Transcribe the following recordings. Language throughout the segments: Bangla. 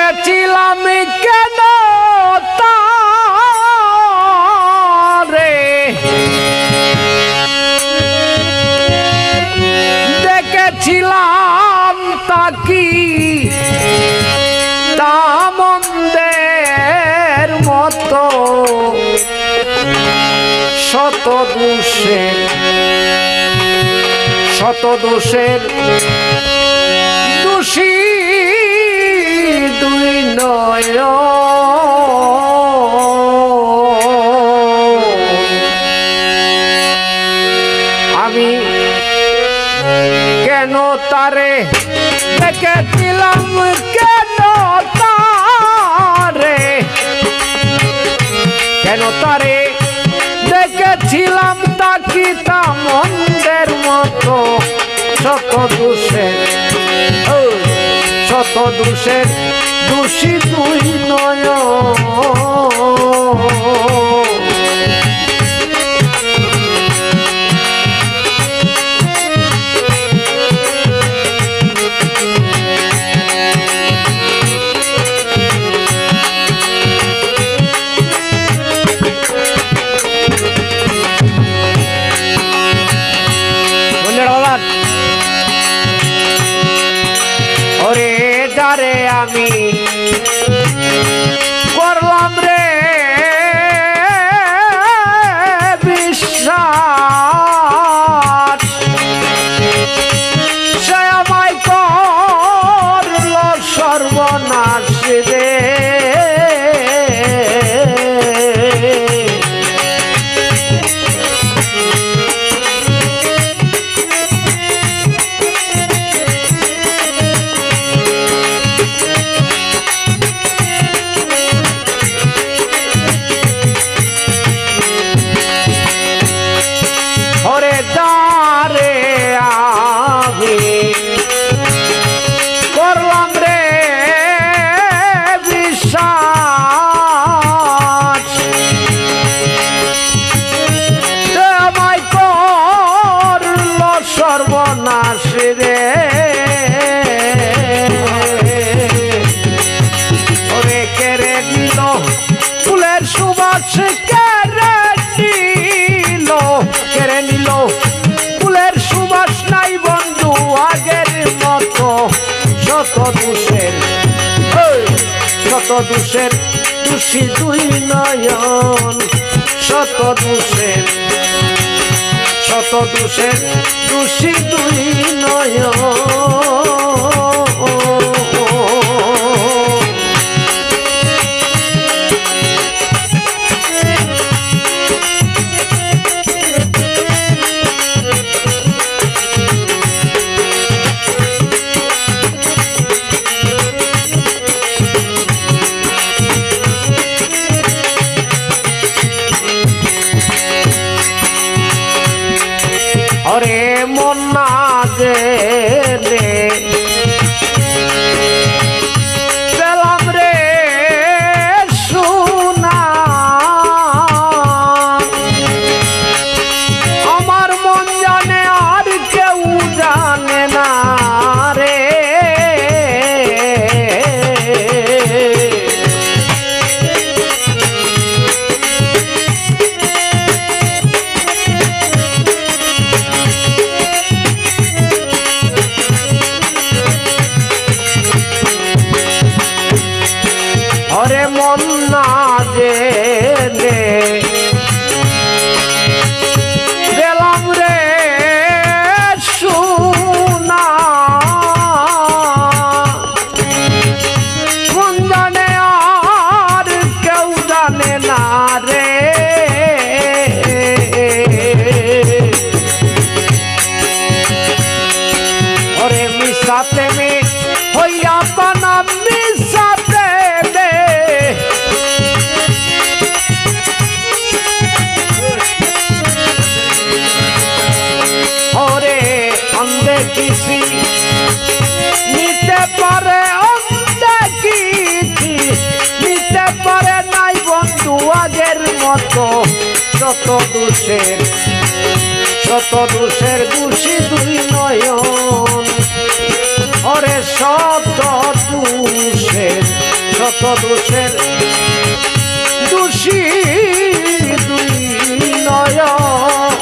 দেখেছিলাম কেন তারে, দেখেছিলাম তাকি তামন্দের মতো শত দোষের দোষী দুই নয়ন। আমি কেন তারে দেখেছিলাম কেন তারে, কেন তারে দেখেছিলাম তাকি তামন্দের মতো শত দোষের দোষী দুই নয়ন। ওরে যারে আমি করলাম রে বিশ্বাস, সে আমায় করল সর্বনাশ রে। করলাম রে বিশ্বাস, আমায় করল সর্বনাশ রে। ওরে কেড়ে নিল ফুলের সুবাস, কেড়ে নিল ফুলের সুবাস, নাই বন্ধু আগের মতো শত দোষের দোষী দুই নয়ন। শত দোষের দোষী দুই নয়ন। ওরে মন না যে রে পেলাম রে সোনা, আমার মন জানে আর কেউ জানে না রে। ওরে মন না যে পেলাম রে সোনা, মন জানে আর কেউ জানে না রে। ওরে মিশা প্রেমে হইয়া পানা, মিশা প্রেমে ওরে অন্ধে কিসি নিতে পারে, অন্ধে কিসি নিতে পারে নাই বন্ধু আগের মতো শত দোষের দোষী দুই নয়ন। ওরে শত দোষের শত দোষের দোষী দুই নয়ন।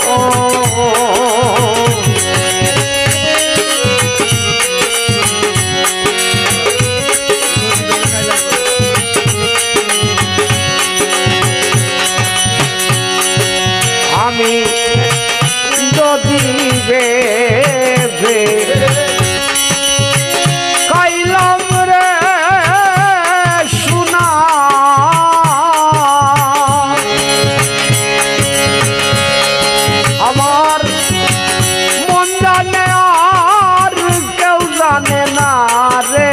আমি যদি বেবে কাইলাম রে শুনা আমার মন জানে আর কেউ জানে না রে।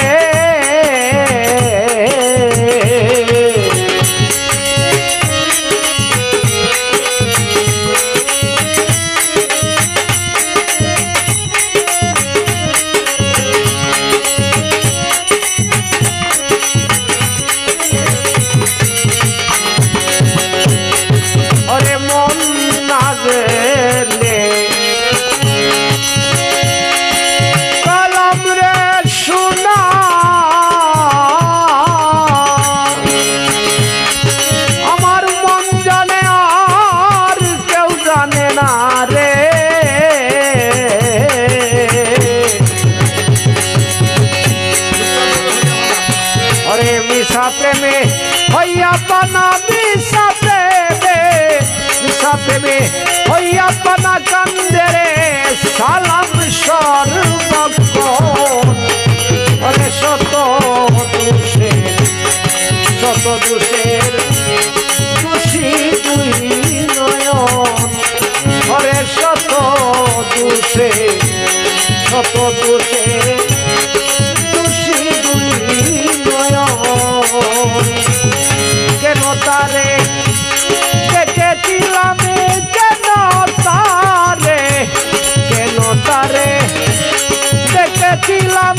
প্রেমে হইয়া পানা বিষা প্রেমে হইয়া পানা কান্দে রে সালাম সর্বক্ষণ। অরে শত দোষের দোষী দুই নয়ন। অরে শত দোষের দোষী দুই নয়ন। কেন তারে দেখেছিলাম কেন তারে দেখেছিলাম